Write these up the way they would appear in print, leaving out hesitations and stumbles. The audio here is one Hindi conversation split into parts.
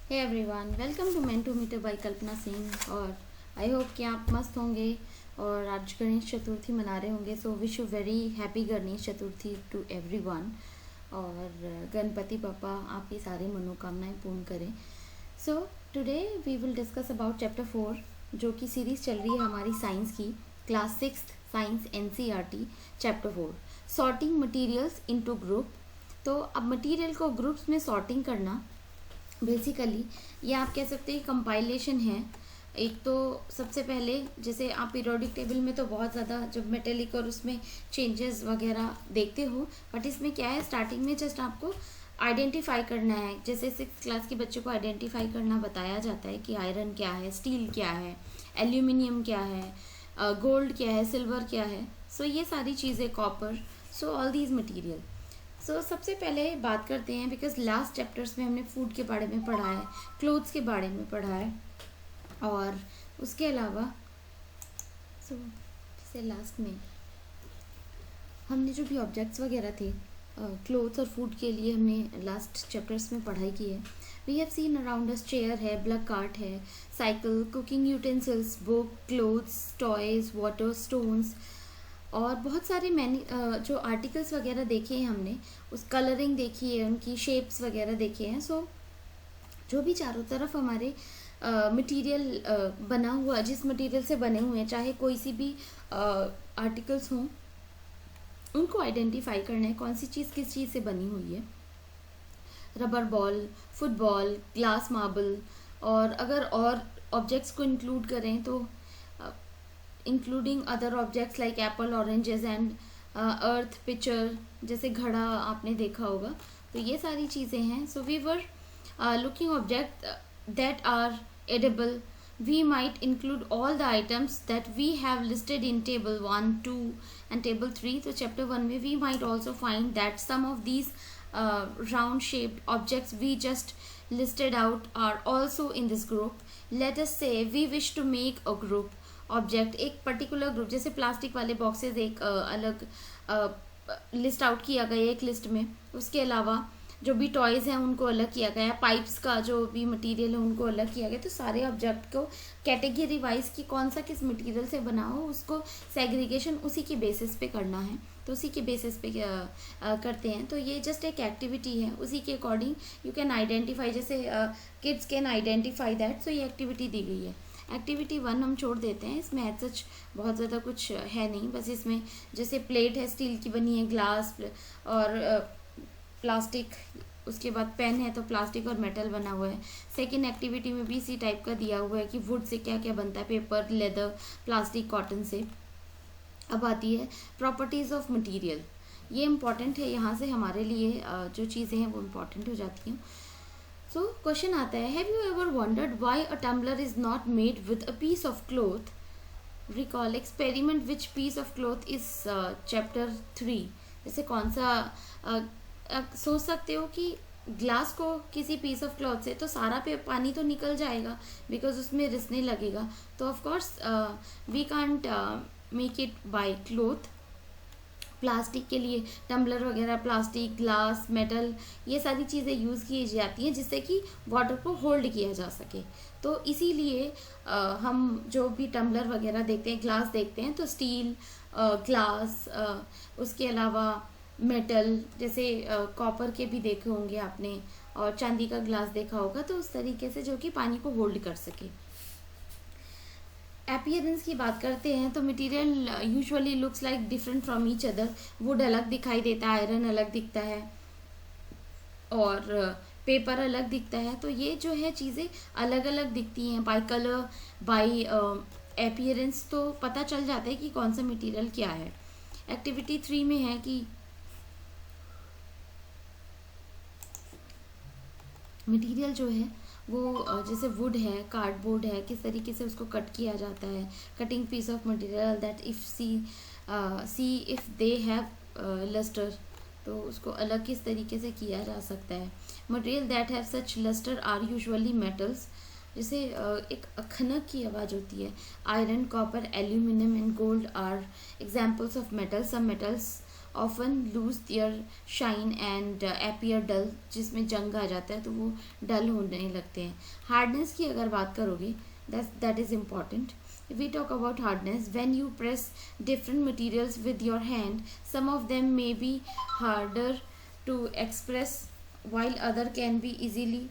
Hey everyone, welcome to mentor meter by Kalpana Singh. और आई होप कि आप मस्त होंगे और आज गणेश चतुर्थी मना रहे होंगे। So wish you very happy Ganesh Chaturthi to everyone. और गणपति पापा आपकी सारी मनोकामनाएं पूर्ण करें। So today we will discuss about chapter 4, जो कि सीरीज चल रही है हमारी साइंस की, class 6 science NCERT chapter 4, sorting materials into group. तो अब मटेरियल को ग्रुप्स में सॉर्टिंग करना, बेसिकली ये आप कह सकते हैं कंपाइलेशन है। एक तो सबसे पहले जैसे आप पीरियोडिक टेबल में तो बहुत ज़्यादा जब मेटेलिक और उसमें चेंजेस वगैरह देखते हो, बट इसमें क्या है, स्टार्टिंग में जस्ट आपको आइडेंटिफाई करना है। जैसे 6th क्लास के बच्चे को आइडेंटिफाई करना बताया जाता है कि आयरन क्या है, स्टील क्या है, एल्यूमिनियम क्या है, गोल्ड क्या है, सिल्वर क्या है। सो ये सारी चीज़ें, copper, so all these material. So सबसे पहले बात करते हैं, बिकॉज लास्ट चैप्टर्स में हमने फूड के बारे में पढ़ा है, क्लोथ्स के बारे में पढ़ा है, और उसके अलावा जैसे लास्ट में हमने जो भी ऑब्जेक्ट्स वगैरह थे क्लोथ्स और फूड के लिए, हमने लास्ट चैप्टर्स में पढ़ाई की है। We have seen around us chair है, ब्लैक कार्ट है, cycle, cooking utensils, book, clothes, toys, water, stones, और बहुत सारे मैनी जो आर्टिकल्स वगैरह देखे हैं हमने, उस कलरिंग देखी है, उनकी शेप्स वगैरह देखे हैं। सो जो भी चारों तरफ हमारे मटेरियल बना हुआ, जिस मटेरियल से बने हुए हैं, चाहे कोई सी भी आर्टिकल्स हों, उनको आइडेंटिफाई करना है कौन सी चीज़ किस चीज़ से बनी हुई है। Rubber ball, football, glass marble, और अगर और ऑब्जेक्ट्स को इंक्लूड करें तो including other objects like Apple, oranges and earth, picture, जैसे घड़ा आपने देखा होगा। तो ये सारी चीज़ें हैं। So we were looking objects that are edible. We might include all the items that we have listed in table 1, 2 and table 3. So chapter 1 में we might also find that some of these round shaped objects we just listed out are also in this group. Let us say we wish to make a group object, एक पर्टिकुलर ग्रुप, जैसे प्लास्टिक वाले बॉक्सेस एक अलग लिस्ट आउट किया गया है एक लिस्ट में, उसके अलावा जो भी टॉयज़ हैं उनको अलग किया गया है, पाइप्स का जो भी मटेरियल है उनको अलग किया गया। तो सारे ऑब्जेक्ट को कैटेगरी वाइज कि कौन सा किस मटेरियल से बना हो, उसको सेग्रीगेशन उसी के बेसिस पे करना है, तो उसी के बेसिस पे करते हैं। तो ये जस्ट एक एक्टिविटी है, उसी के अकॉर्डिंग यू कैन आइडेंटिफाई, जैसे किड्स कैन आइडेंटिफाई दैट। सो ये एक्टिविटी दी गई है। एक्टिविटी 1 हम छोड़ देते हैं, इसमें एज सच बहुत ज़्यादा कुछ है नहीं, बस इसमें जैसे प्लेट है स्टील की बनी है, ग्लास और प्लास्टिक, उसके बाद पेन है तो प्लास्टिक और मेटल बना हुआ है। सेकेंड एक्टिविटी में भी इसी टाइप का दिया हुआ है कि वुड से क्या क्या बनता है, पेपर, लेदर, प्लास्टिक, कॉटन से। अब आती है प्रॉपर्टीज़ ऑफ मटेरियल, ये इम्पॉर्टेंट है, यहाँ से हमारे लिए जो चीज़ें हैं वो इम्पॉर्टेंट हो जाती हैं। सो क्वेश्चन आता है, have you ever wondered why a tumbler is not made with a piece of cloth? Recall experiment which piece of cloth is chapter 3। जैसे कौन सा सोच सकते हो कि ग्लास को किसी पीस ऑफ क्लॉथ से तो सारा पे पानी तो निकल जाएगा, बिकॉज उसमें रिसने लगेगा। तो of course we can't make it by cloth. Plastic के लिए टम्बलर वगैरह, प्लास्टिक, ग्लास, मेटल, ये सारी चीज़ें यूज़ की जाती हैं जिससे कि वाटर को होल्ड किया जा सके। तो इसीलिए हम जो भी टम्बलर वगैरह देखते हैं, ग्लास देखते हैं, तो स्टील, ग्लास, उसके अलावा मेटल, जैसे कॉपर के भी देखे होंगे आपने, और चांदी का ग्लास देखा होगा, तो उस तरीके से जो कि पानी को होल्ड कर सके। अपीयरेंस की बात करते हैं तो material usually looks like different from each other. Would अलग दिखाई देता है, आयरन अलग दिखता है, और पेपर अलग दिखता है। तो ये जो है चीज़ें अलग अलग दिखती हैं बाय कलर, बाय अपीयरेंस, तो पता चल जाता है कि कौन सा मटेरियल क्या है। एक्टिविटी 3 में है कि मटेरियल जो है वो जैसे वुड है, कार्डबोर्ड है, किस तरीके से उसको कट किया जाता है। Cutting piece of material that if see if they have lustre, तो उसको अलग किस तरीके से किया जा सकता है। Material that have such lustre are usually metals, जैसे एक खनक की आवाज़ होती है। Iron, copper, aluminium and gold are examples of metals. Some metals often lose their shine and appear dull, जिसमें जंग आ जाता है तो वो डल होने लगते हैं। हार्डनेस की अगर बात करोगे, that is important. If we talk about hardness, when you press different materials with your hand, some of them may be harder to express while other can be easily,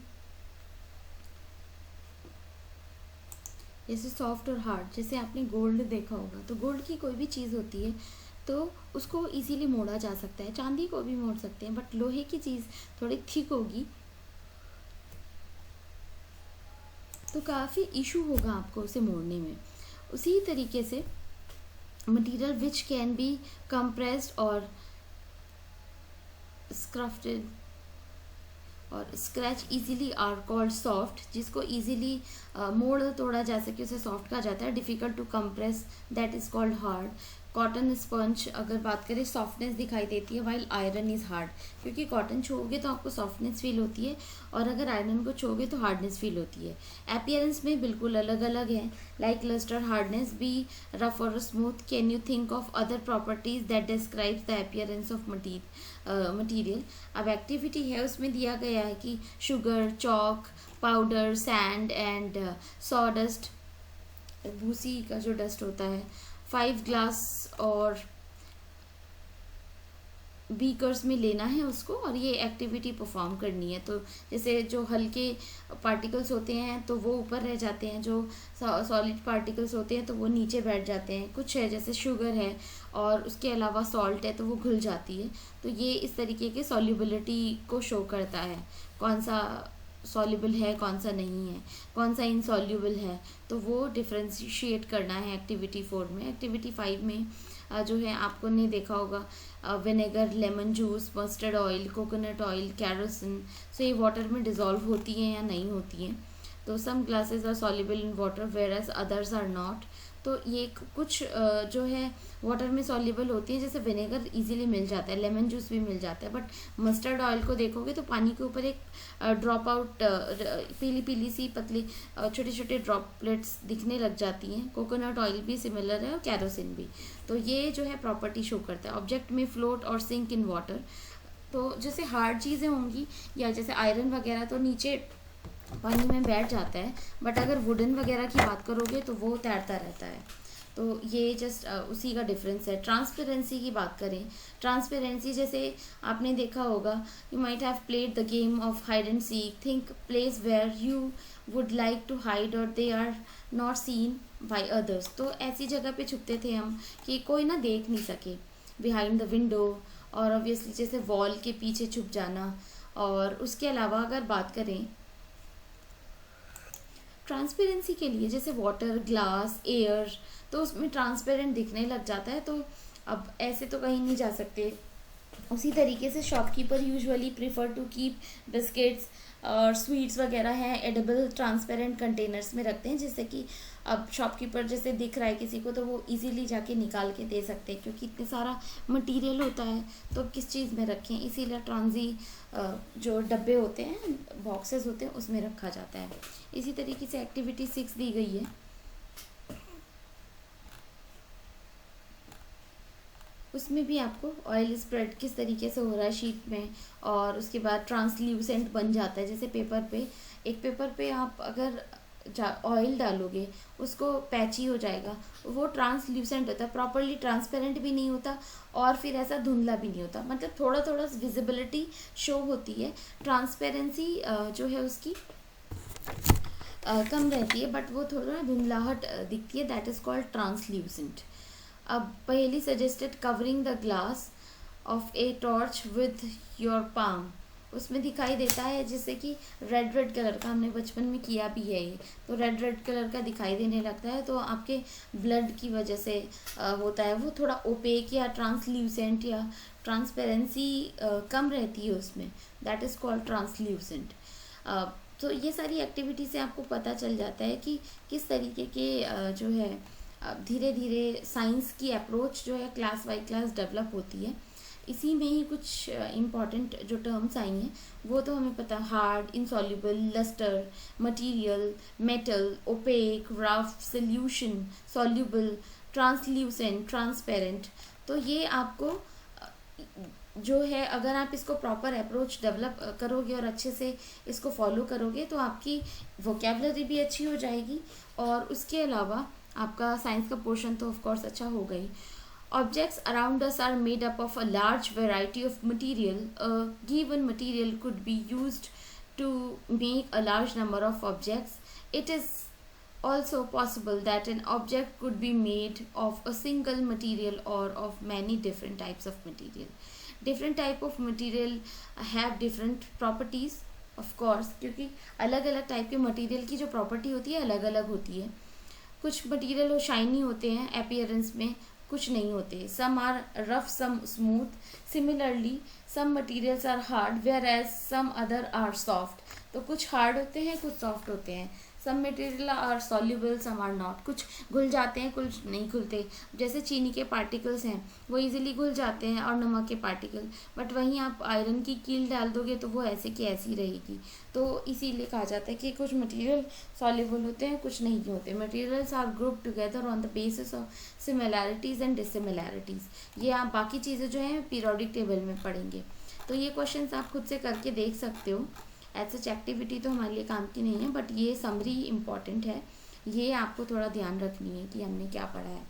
जैसे सॉफ्ट और हार्ड। जैसे आपने गोल्ड देखा होगा, तो गोल्ड की कोई भी चीज़ होती है तो उसको इजीली मोड़ा जा सकता है, चांदी को भी मोड़ सकते हैं, बट लोहे की चीज़ थोड़ी थिक होगी तो काफ़ी इशू होगा आपको उसे मोड़ने में। उसी तरीके से material which can be compressed और स्क्रफ्टेड और scratch easily are called soft, जिसको इजीली मोड़ तोड़ा जा सके उसे सॉफ्ट कहा जाता है। Difficult to compress that is called hard. Cotton sponge अगर बात करें, सॉफ्टनेस दिखाई देती है वाइल आयरन इज़ हार्ड, क्योंकि कॉटन छूओगे तो आपको सॉफ्टनेस फील होती है और अगर आयरन को छूओगे तो हार्डनेस फील होती है। अपीयरेंस में बिल्कुल अलग अलग है, like lustre hardness be rough और smooth. Can you think of other properties that describes the appearance of material. अब एक्टिविटी है उसमें दिया गया है कि sugar, chalk, powder, sand and sawdust, भूसी का जो डस्ट होता है, 5 ग्लास और बीकर्स में लेना है उसको और ये एक्टिविटी परफॉर्म करनी है। तो जैसे जो हल्के पार्टिकल्स होते हैं तो वो ऊपर रह जाते हैं, जो सॉलिड पार्टिकल्स होते हैं तो वो नीचे बैठ जाते हैं। कुछ है जैसे शुगर है और उसके अलावा सॉल्ट है तो वो घुल जाती है। तो ये इस तरीके के सॉल्युबिलिटी को शो करता है, कौन सा सॉल्युबल है कौन सा नहीं है, कौन सा इनसॉल्युबल है, तो वो डिफ्रेंशिएट करना है एक्टिविटी 4 में। एक्टिविटी 5 में जो है आपको ने देखा होगा vinegar, lemon juice, mustard oil, coconut oil, kerosene. So ये वाटर में डिज़ोल्व होती हैं या नहीं होती हैं। तो some glasses are soluble in water whereas others are not. तो ये कुछ जो है वाटर में सॉल्युबल होती है, जैसे विनेगर इजीली मिल जाता है, लेमन जूस भी मिल जाता है, बट मस्टर्ड ऑयल को देखोगे तो पानी के ऊपर एक ड्रॉप आउट पीली पीली सी पतली छोटे छोटे ड्रॉपलेट्स दिखने लग जाती हैं। कोकोनट ऑयल भी सिमिलर है और कैरोसिन भी। तो ये जो है प्रॉपर्टी शो करता है। ऑब्जेक्ट में फ्लोट और सिंक इन वाटर। तो जैसे हार्ड चीज़ें होंगी या जैसे आयरन वगैरह तो नीचे पानी में बैठ जाता है, बट अगर वुडन वगैरह की बात करोगे तो वो तैरता रहता है। तो ये जस्ट उसी का डिफरेंस है। ट्रांसपेरेंसी की बात करें, ट्रांसपेरेंसी जैसे आपने देखा होगा, you might have played the game of hide and seek. Think place where you would like to hide और they are not seen by others. तो ऐसी जगह पे छुपते थे हम कि कोई ना देख नहीं सके, बिहाइंड द विंडो, और ऑब्वियसली जैसे वॉल के पीछे छुप जाना। और उसके अलावा अगर बात करें ट्रांसपेरेंसी के लिए, जैसे वाटर, ग्लास, एयर, तो उसमें ट्रांसपेरेंट दिखने लग जाता है। तो अब ऐसे तो कहीं नहीं जा सकते। उसी तरीके से shopkeeper usually prefer to keep biscuits और स्वीट्स वगैरह हैं एडिबल ट्रांसपेरेंट कंटेनर्स में रखते हैं, जिससे कि अब शॉपकीपर जैसे दिख रहा है किसी को तो वो इजीली जाके निकाल के दे सकते हैं, क्योंकि इतने सारा मटेरियल होता है तो किस चीज़ में रखें, इसीलिए ट्रांजी जो डब्बे होते हैं, बॉक्सेस होते हैं, उसमें रखा जाता है। इसी तरीके से एक्टिविटी 6 दी गई है। उसमें भी आपको ऑयल स्प्रेड किस तरीके से हो रहा है शीट में, और उसके बाद ट्रांसल्यूसेंट बन जाता है। जैसे पेपर पे, एक पेपर पे आप अगर ऑयल डालोगे उसको पैची हो जाएगा, वो ट्रांसल्यूसेंट होता है, प्रॉपरली ट्रांसपेरेंट भी नहीं होता और फिर ऐसा धुंधला भी नहीं होता, मतलब थोड़ा थोड़ा विजिबिलिटी शो होती है। ट्रांसपेरेंसी जो है उसकी कम रहती है, बट वो थोड़ा धुंधलाहट दिखती है, दैट इज़ कॉल्ड ट्रांसल्यूसेंट। अब पहली suggested covering the glass of a torch with your palm, उसमें दिखाई देता है जैसे कि रेड रेड कलर का, हमने बचपन में किया भी है ये, तो रेड रेड कलर का दिखाई देने लगता है, तो आपके ब्लड की वजह से होता है। वो थोड़ा ओपेक या ट्रांसल्यूसेंट या ट्रांसपेरेंसी कम रहती है उसमें, दैट इज़ कॉल्ड ट्रांसल्यूसेंट। तो ये सारी एक्टिविटी से आपको पता चल जाता है कि किस तरीके के जो है धीरे धीरे साइंस की अप्रोच जो है क्लास बाई क्लास डेवलप होती है। इसी में ही कुछ इम्पॉर्टेंट जो टर्म्स आई हैं वो तो हमें पता, hard, insoluble, lustre, material, metal, opaque, rough, solution, soluble, translucent, transparent. तो ये आपको जो है अगर आप इसको प्रॉपर अप्रोच डेवलप करोगे और अच्छे से इसको फॉलो करोगे तो आपकी वोकेबलरी भी अच्छी हो जाएगी, और उसके अलावा आपका साइंस का पोर्शन तो ऑफ कोर्स अच्छा होगा ही। Objects around us are made up of a large variety of material. A given material could be used to make a large number of objects. It is also possible that an object could be made of a single material or of many different types of material. Different type of material have different properties, of course, क्योंकि अलग अलग टाइप के मटेरियल की जो प्रॉपर्टी होती है अलग अलग होती है। कुछ मटेरियल वो शाइनी होते हैं अपीयरेंस में, कुछ नहीं होते। Some are rough, some smooth. Similarly some materials are hard whereas some other are soft. तो कुछ हार्ड होते हैं, कुछ सॉफ्ट होते हैं। Some material are soluble, some are not. कुछ घुल जाते हैं, कुछ नहीं घुलते। जैसे चीनी के पार्टिकल्स हैं वो इजीली घुल जाते हैं, और नमक के पार्टिकल। बट वहीं आप आयरन की कील डाल दोगे तो वो ऐसे की ऐसी रहेगी। तो इसीलिए कहा जाता है कि कुछ मटेरियल सॉल्युबल होते हैं, कुछ नहीं होते। Materials are group together on the basis of similarities and dissimilarities. ये आप बाकी चीज़ें जो हैं पीरियोडिक टेबल में पढ़ेंगे। तो ये क्वेश्चंस आप खुद से करके देख सकते हो। एज सच एक्टिविटी तो हमारे लिए काम की नहीं है, बट ये समरी इम्पॉर्टेंट है, ये आपको थोड़ा ध्यान रखनी है कि हमने क्या पढ़ा है।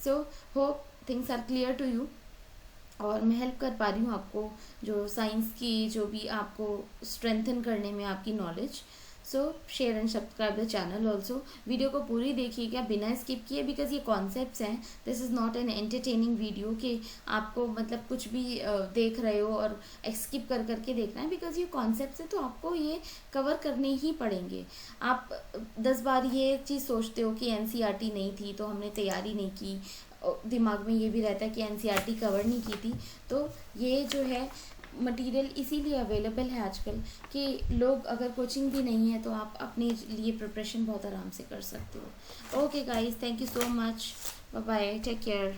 So hope things are clear to you, और मैं हेल्प कर पा रही हूँ आपको जो साइंस की जो भी आपको स्ट्रेंथन करने में आपकी knowledge. So share and subscribe the channel also. Video को पूरी देखिएगा बिना स्किप किए, बिकॉज ये कॉन्सेप्ट्स हैं। This is not an entertaining video कि आपको मतलब कुछ भी देख रहे हो और स्किप कर करके देखना है, बिकॉज ये कॉन्सेप्ट्स हैं तो आपको ये कवर करने ही पड़ेंगे। आप 10 बार ये चीज़ सोचते हो कि एनसीईआरटी नहीं थी तो हमने तैयारी नहीं की, दिमाग में ये भी रहता है कि एनसीईआरटी कवर नहीं की थी। तो ये जो है मटेरियल इसीलिए अवेलेबल है आजकल कि लोग अगर कोचिंग भी नहीं है तो आप अपने लिए प्रिपरेशन बहुत आराम से कर सकते हो। Okay guys, thank you so much, bye bye, take care.